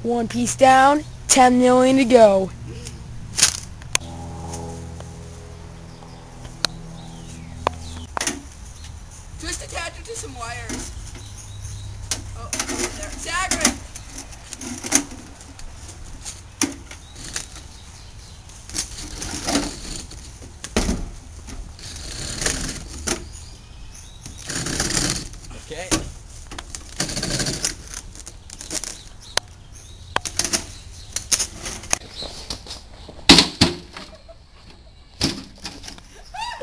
One piece down, 10 million to go. Just attach it to some wires. Oh, there. Zagreus! Okay.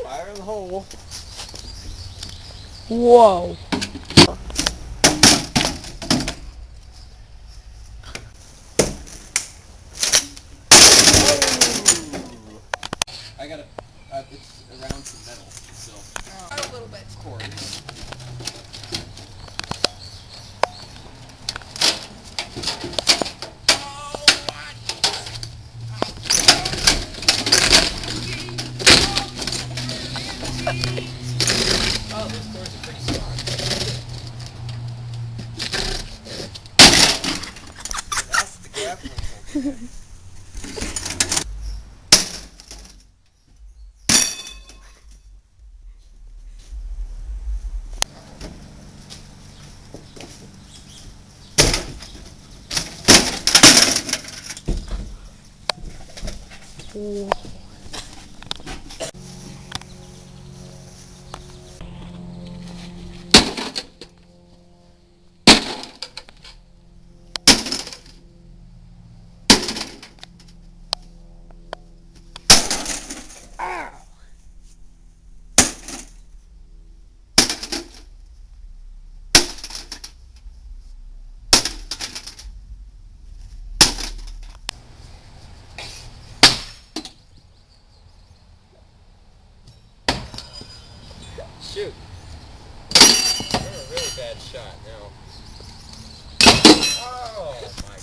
Fire in the hole. Whoa. I gotta. It's around some metal, so. A little bit. Of course. Oh, those cords are pretty strong. That's the grappling hook. Shoot. You're a really bad shot now. Oh my